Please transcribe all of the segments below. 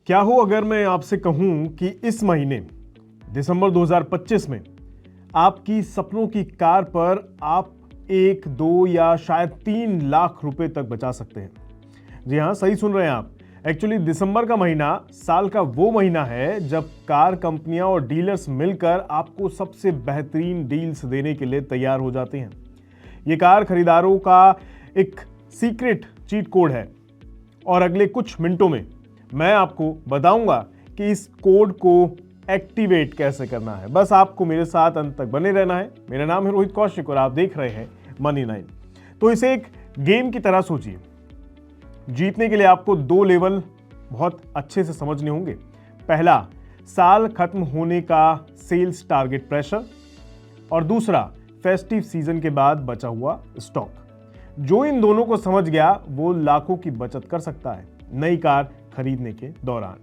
क्या हो अगर मैं आपसे कहूं कि इस महीने दिसंबर 2025 में आपकी सपनों की कार पर आप 1, 2 या शायद 3 लाख रुपए तक बचा सकते हैं। जी हां, सही सुन रहे हैं आप। एक्चुअली दिसंबर का महीना साल का वो महीना है जब कार कंपनियां और डीलर्स मिलकर आपको सबसे बेहतरीन डील्स देने के लिए तैयार हो जाते हैं। ये कार खरीदारों का एक सीक्रेट चीट कोड है और अगले कुछ मिनटों में मैं आपको बताऊंगा कि इस कोड को एक्टिवेट कैसे करना है। बस आपको मेरे साथ अंत तक बने रहना है। मेरा नाम है रोहित कौशिक और आप देख रहे हैं मनी 9। तो इसे एक गेम की तरह सोचिए। जीतने के लिए आपको 2 लेवल बहुत अच्छे से समझने होंगे। पहला, साल खत्म होने का सेल्स टारगेट प्रेशर, और दूसरा, फेस्टिव सीजन के बाद बचा हुआ स्टॉक। जो इन दोनों को समझ गया वो लाखों की बचत कर सकता है नई कार खरीदने के दौरान।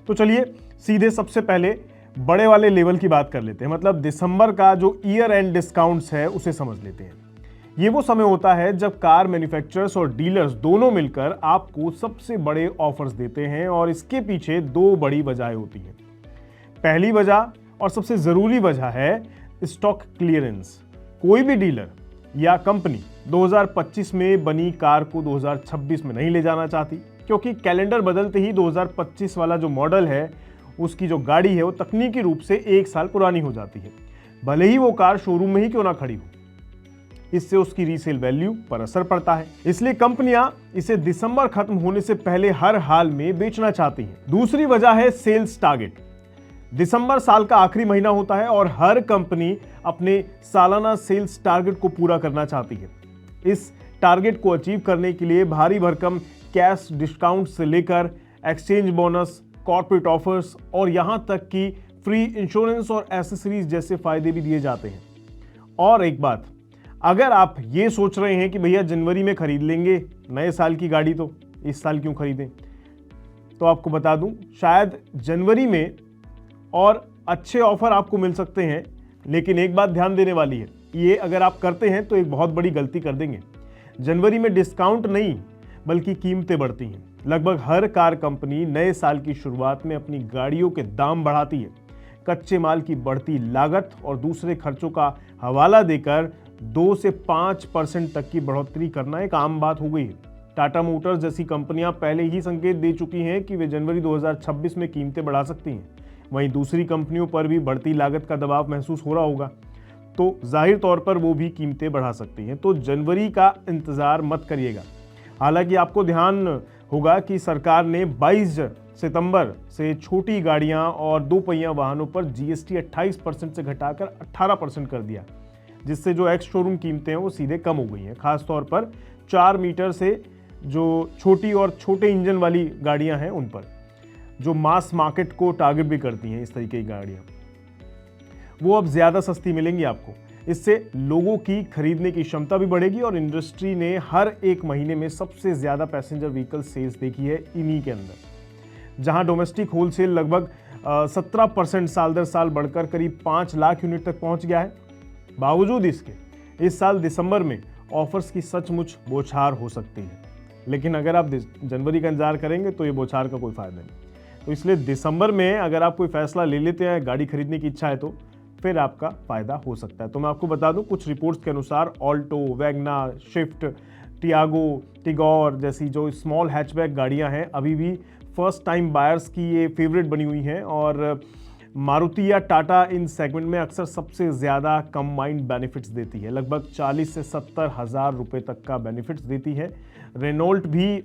तो चलिए सीधे सबसे पहले बड़े वाले लेवल की बात कर लेते हैं। मतलब दिसंबर का जो ईयर एंड डिस्काउंट्स है उसे समझ लेते हैं। ये वो समय होता है जब कार मैन्युफैक्चरर्स और डीलर्स दोनों मिलकर आपको सबसे बड़े ऑफर्स देते हैं और इसके पीछे 2 बड़ी वजहें होती हैं। पहली वजह और सबसे जरूरी वजह है स्टॉक क्लियरेंस। कोई भी डीलर या कंपनी 2025 में बनी कार को 2026 में नहीं ले जाना चाहती, क्योंकि कैलेंडर बदलते ही 2025 वाला जो मॉडल है उसकी जो गाड़ी है वो तकनीकी रूप से 1 साल पुरानी हो जाती है, भले ही वो कार शोरूम में ही क्यों ना खड़ी हो। इससे उसकी रीसेल वैल्यू पर असर पड़ता है। इसलिए कंपनियां इसे दिसंबर खत्म होने से पहले हर हाल में बेचना चाहती हैं। दूसरी वजह है सेल्स टारगेट। दिसंबर साल का आखिरी महीना होता है और हर कंपनी अपने सालाना सेल्स टारगेट को पूरा करना चाहती है। इस टारगेट को अचीव करने के लिए भारी भरकम कैश डिस्काउंट से लेकर एक्सचेंज बोनस, कॉर्पोरेट ऑफर्स और यहां तक कि फ्री इंश्योरेंस और एसेसरीज जैसे फायदे भी दिए जाते हैं। और एक बात, अगर आप ये सोच रहे हैं कि भैया जनवरी में खरीद लेंगे नए साल की गाड़ी, तो इस साल क्यों खरीदें, तो आपको बता दूं शायद जनवरी में और अच्छे ऑफर आपको मिल सकते हैं। लेकिन एक बात ध्यान देने वाली है, ये अगर आप करते हैं तो एक बहुत बड़ी गलती कर देंगे। जनवरी में डिस्काउंट नहीं बल्कि कीमतें बढ़ती हैं। लगभग हर कार कंपनी नए साल की शुरुआत में अपनी गाड़ियों के दाम बढ़ाती है। कच्चे माल की बढ़ती लागत और दूसरे खर्चों का हवाला देकर 2 से 5% तक की बढ़ोतरी करना एक आम बात हो गई है। टाटा मोटर्स जैसी कंपनियां पहले ही संकेत दे चुकी हैं कि वे जनवरी 2026 में कीमतें बढ़ा सकती हैं। वहीं दूसरी कंपनियों पर भी बढ़ती लागत का दबाव महसूस हो रहा होगा, तो जाहिर तौर पर वो भी कीमतें बढ़ा सकती हैं। तो जनवरी का इंतजार मत करिएगा। हालांकि आपको ध्यान होगा कि सरकार ने 22 सितंबर से छोटी गाड़ियां और 2 पहिया वाहनों पर जीएसटी 28% से घटाकर 18% कर दिया, जिससे जो एक्स शोरूम कीमतें हैं वो सीधे कम हो गई हैं। खासतौर पर 4 मीटर से जो छोटी और छोटे इंजन वाली गाड़ियां हैं उन पर, जो मास मार्केट को टारगेट भी करती हैं। इस तरीके की गाड़ियां वो अब ज्यादा सस्ती मिलेंगी आपको। इससे लोगों की खरीदने की क्षमता भी बढ़ेगी और इंडस्ट्री ने हर एक महीने में सबसे ज्यादा पैसेंजर व्हीकल सेल्स देखी है इन्हीं के अंदर। जहां डोमेस्टिक होलसेल लगभग 17% साल दर साल बढ़कर करीब 5 लाख यूनिट तक पहुंच गया है। बावजूद इसके इस साल दिसंबर में ऑफर्स की सचमुच बौछार हो सकती है, लेकिन अगर आप जनवरी का इंतजार करेंगे तो ये बौछार का कोई फायदा नहीं। तो इसलिए दिसंबर में अगर आप कोई फैसला ले लेते हैं, गाड़ी खरीदने की इच्छा है, तो फिर आपका फायदा हो सकता है। तो मैं आपको बता दूं, कुछ रिपोर्ट्स के अनुसार Alto, Wagner, Swift, Tiago, Tigor जैसी जो स्मॉल हैचबैक गाड़ियां हैं अभी भी फर्स्ट टाइम बायर्स की ये फेवरेट बनी हुई हैं। और मारुति या टाटा इन सेगमेंट में अक्सर सबसे ज़्यादा कंबाइंड बेनिफिट्स देती है। लगभग 40 से 70 हज़ार रुपये तक का बेनिफिट्स देती है। रेनॉल्ट भी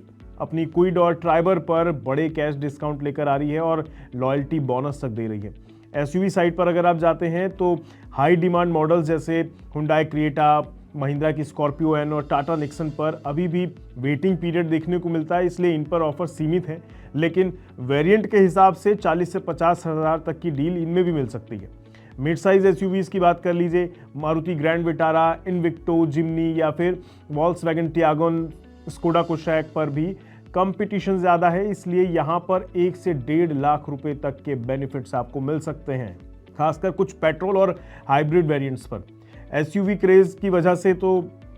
अपनी क्विड और ट्राइबर पर बड़े कैश डिस्काउंट लेकर आ रही है और लॉयल्टी बोनस तक दे रही है। एसयूवी साइड पर अगर आप जाते हैं तो हाई डिमांड मॉडल्स जैसे हुंडई क्रेटा, महिंद्रा की स्कॉर्पियो एन और टाटा निक्सन पर अभी भी वेटिंग पीरियड देखने को मिलता है, इसलिए इन पर ऑफर सीमित है। लेकिन वेरिएंट के हिसाब से 40 से 50 हज़ार तक की डील इनमें भी मिल सकती है। मिड साइज एसयूवीज की बात कर लीजिए, Maruti grand Vitara, Invicto, Jimny या फिर वॉल्क्सवैगन टियागन, स्कोडा कोशैक पर भी कंपटीशन ज़्यादा है, इसलिए यहाँ पर 1 से 1.5 लाख रुपए तक के बेनिफिट्स आपको मिल सकते हैं, खासकर कुछ पेट्रोल और हाइब्रिड वेरिएंट्स पर। एसयूवी क्रेज की वजह से तो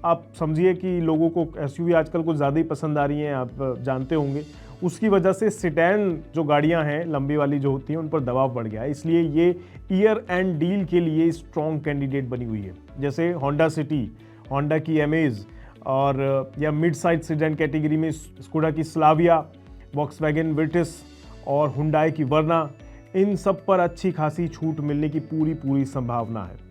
आप समझिए कि लोगों को एसयूवी आजकल कुछ ज़्यादा ही पसंद आ रही हैं, आप जानते होंगे। उसकी वजह से सेडान जो गाड़ियां हैं लंबी वाली जो होती हैं उन पर दबाव बढ़ गया है, इसलिए ये ईयर एंड डील के लिए स्ट्रॉन्ग कैंडिडेट बनी हुई है। जैसे होंडा सिटी, होंडा की अमेज और या मिड साइज सेडान कैटेगरी में स्कोडा की स्लाविया, वॉक्सवैगन विर्टिस और हुंडई की वर्ना, इन सब पर अच्छी खासी छूट मिलने की पूरी संभावना है।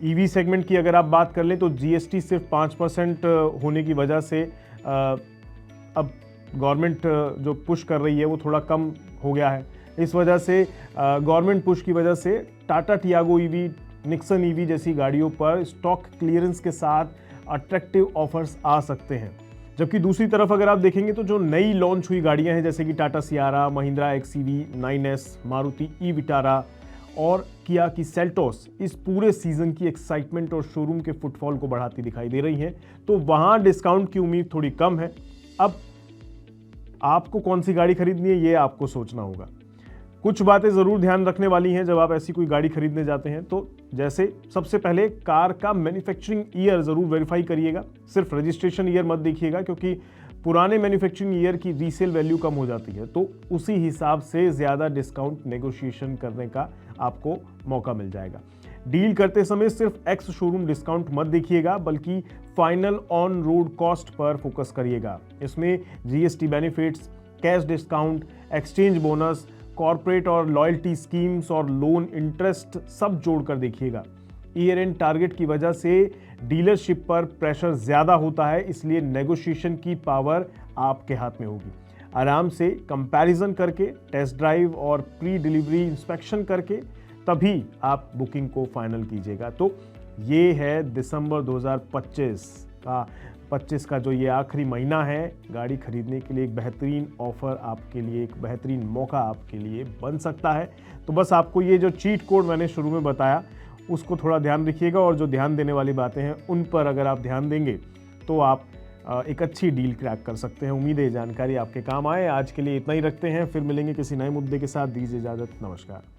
ईवी सेगमेंट की अगर आप बात कर लें तो जीएसटी सिर्फ 5% होने की वजह से अब गवर्नमेंट जो पुश कर रही है वो थोड़ा कम हो गया है। इस वजह से गवर्नमेंट पुश की वजह से Tata Tiago EV, Nixon EV जैसी गाड़ियों पर स्टॉक क्लियरेंस के साथ अट्रैक्टिव ऑफर्स आ सकते हैं। जबकि दूसरी तरफ अगर आप देखेंगे तो जो नई लॉन्च हुई गाड़ियां हैं जैसे कि Tata Sierra, Mahindra XEV 9S, Maruti e Vitara और किया की सेल्टोस इस पूरे सीजन की एक्साइटमेंट और शोरूम के फुटफॉल को बढ़ाती दिखाई दे रही हैं, तो वहां डिस्काउंट की उम्मीद थोड़ी कम है। अब आपको कौन सी गाड़ी खरीदनी है ये आपको सोचना होगा। कुछ बातें ज़रूर ध्यान रखने वाली हैं जब आप ऐसी कोई गाड़ी खरीदने जाते हैं। तो जैसे सबसे पहले कार का मैन्युफैक्चरिंग ईयर ज़रूर वेरीफाई करिएगा, सिर्फ रजिस्ट्रेशन ईयर मत देखिएगा, क्योंकि पुराने मैन्युफैक्चरिंग ईयर की रीसेल वैल्यू कम हो जाती है, तो उसी हिसाब से ज़्यादा डिस्काउंट नेगोशिएशन करने का आपको मौका मिल जाएगा। डील करते समय सिर्फ एक्स शोरूम डिस्काउंट मत देखिएगा, बल्कि final on road cost per focus करिएगा। इसमें GST benefits, cash discount, exchange bonus, corporate और लॉयल्टी स्कीम्स और लोन इंटरेस्ट सब जोड़कर देखिएगा। ईयर एंड टारगेट की वजह से डीलरशिप पर प्रेशर ज़्यादा होता है, इसलिए नेगोशिएशन की पावर आपके हाथ में होगी। आराम से कंपैरिजन करके, टेस्ट ड्राइव और प्री डिलीवरी इंस्पेक्शन करके तभी आप बुकिंग को फाइनल कीजिएगा। तो ये है दिसंबर 2025 का जो ये आखिरी महीना है, गाड़ी खरीदने के लिए एक बेहतरीन ऑफर आपके लिए, एक बेहतरीन मौका आपके लिए बन सकता है। तो बस आपको ये जो चीट कोड मैंने शुरू में बताया उसको थोड़ा ध्यान रखिएगा, और जो ध्यान देने वाली बातें हैं उन पर अगर आप ध्यान देंगे तो आप एक अच्छी डील क्रैक कर सकते हैं। उम्मीद है ये जानकारी आपके काम आए। आज के लिए इतना ही रखते हैं, फिर मिलेंगे किसी नए मुद्दे के साथ। दीजिए इजाज़त, नमस्कार।